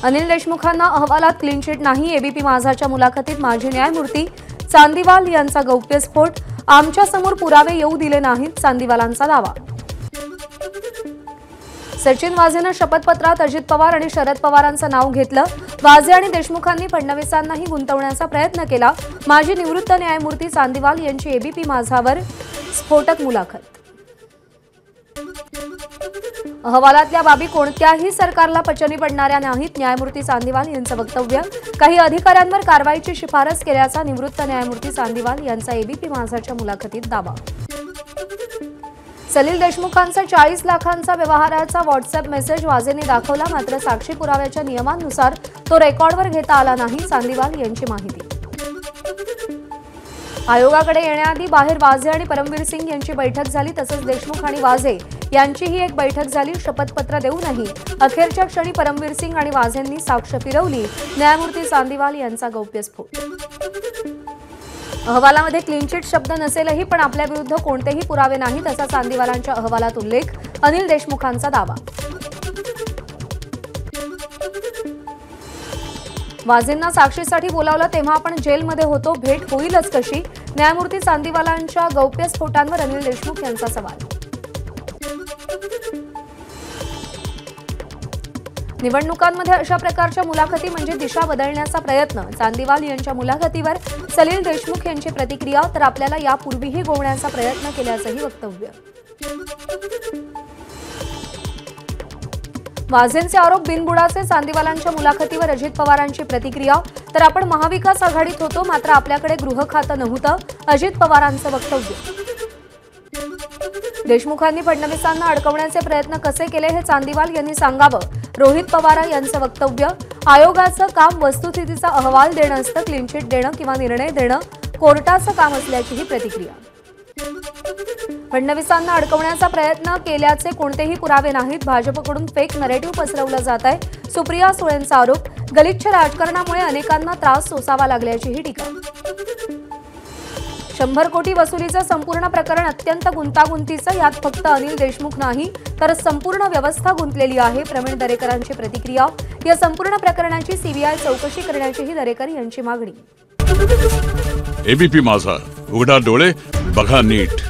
अनिल देशमुखांना अहवालात clean chit नाही। ABP माझाच्या मुलाखतीत माजी न्यायमूर्ती चांदीवाल यांचा गौप्यस्फोट। आमच्या समोर पुरावे येऊ दिले नाहीत, चांदीवालांचा दावा। सचिन वाझेनं शपथपत्रात अजित पवार आणि शरद पवारांचं नाव घेतलं। वाझे आणि देशमुखांनी फडणवीसांनाही गुंतवण्याचा प्रयत्न केला। माजी निवृत्त न्यायमूर्ती चांदीवाल यांची एबीपी माझावर स्फोटक मुलाखत। अहवालातल्या बाबी कोणत्याही सरकारला पचनी पडणाऱ्या नाहीत, न्यायमूर्ती चांदीवाल यांचं वक्तव्य। काही अधिकाऱ्यांवर कारवाईची शिफारस केल्याचा निवृत्त न्यायमूर्ती चांदीवाल यांचा एबीपी माझाच्या मुलाखतीत दावा। सलील देशमुखांचा 40 लाखांचा व्यवहाराचा व्हॉट्सअप मेसेज वाझेंनी दाखवला, मात्र साक्षी पुराव्याच्या नियमांनुसार तो रेकॉर्डवर घेता आला नाही, चांदीवाल यांची माहिती। आयोगाकडे येण्याआधी बाहेर वाझे आणि परमवीर सिंग यांची बैठक झाली, तसंच देशमुख आणि वाझे यांचीही एक बैठक झाली। शपथपत्र देऊनही अखेरच्या क्षणी परमवीर सिंग आणि वाझेंनी साक्ष फिरवली, न्यायमूर्ती चांदीवाल यांचा गौप्यस्फोट। अहवालामध्ये क्लीन चिट शब्द नसेलही पण आपल्या विरुद्ध कोणतेही पुरावे नाहीत असा चांदीवालांच्या अहवालात उल्लेख। अनिल देशमुखांचा दावा। वाझेंना साक्षीसाठी बोलावलं तेव्हा आपण जेलमध्ये होतो, भेट होईलच कशी? न्यायमूर्ती चांदीवालांच्या गौप्यस्फोटांवर अनिल देशमुख यांचा सवाल। निवडणुकांमध्ये अशा प्रकारच्या मुलाखती म्हणजे दिशा बदलण्याचा प्रयत्न। चांदीवाल यांच्या मुलाखतीवर सलील देशमुख यांची प्रतिक्रिया। तर आपल्याला यापूर्वीही गोवण्याचा प्रयत्न केल्याचंही वक्तव्य। वाझेंचे आरोप बिनबुडाचे, चांदीवालांच्या मुलाखतीवर अजित पवारांची प्रतिक्रिया। तर आपण महाविकास आघाडीत होतो, मात्र आपल्याकडे गृह खातं नव्हतं, अजित पवारांचं वक्तव्य। देशमुखांनी फडणवीसांना अडकवण्याचे प्रयत्न कसे केले हे चांदीवाल यांनी सांगावं, रोहित पवार यांचं वक्तव्य। आयोगाचं काम वस्तुस्थितीचा अहवाल देणं असतं, क्लीन चिट देणं किंवा निर्णय देणं कोर्टाचं काम असल्याचीही प्रतिक्रिया। फडणवीसांना अडकवण्याचा प्रयत्न केल्याचे कोणतेही पुरावे नाहीत, भाजपकडून फेक नरेटिव्ह पसरवलं जात आहे, सुप्रिया सुळेंचा आरोप। गलिच्छ राजकारणामुळे अनेकांना त्रास सोसावा लागल्याचीही टीका। 100 कोटी वसुलीचं संपूर्ण प्रकरण अत्यंत गुंतागुंतीचं, यात फक्त अनिल देशमुख नाही तर संपूर्ण व्यवस्था गुंतलेली आहे, प्रवीण दरेकरांची प्रतिक्रिया। या संपूर्ण प्रकरणाची सीबीआय चौकशी करण्याचीही दरेकर यांची मागणी। एबीपी माझा, उघडा डोळे बघा नीट।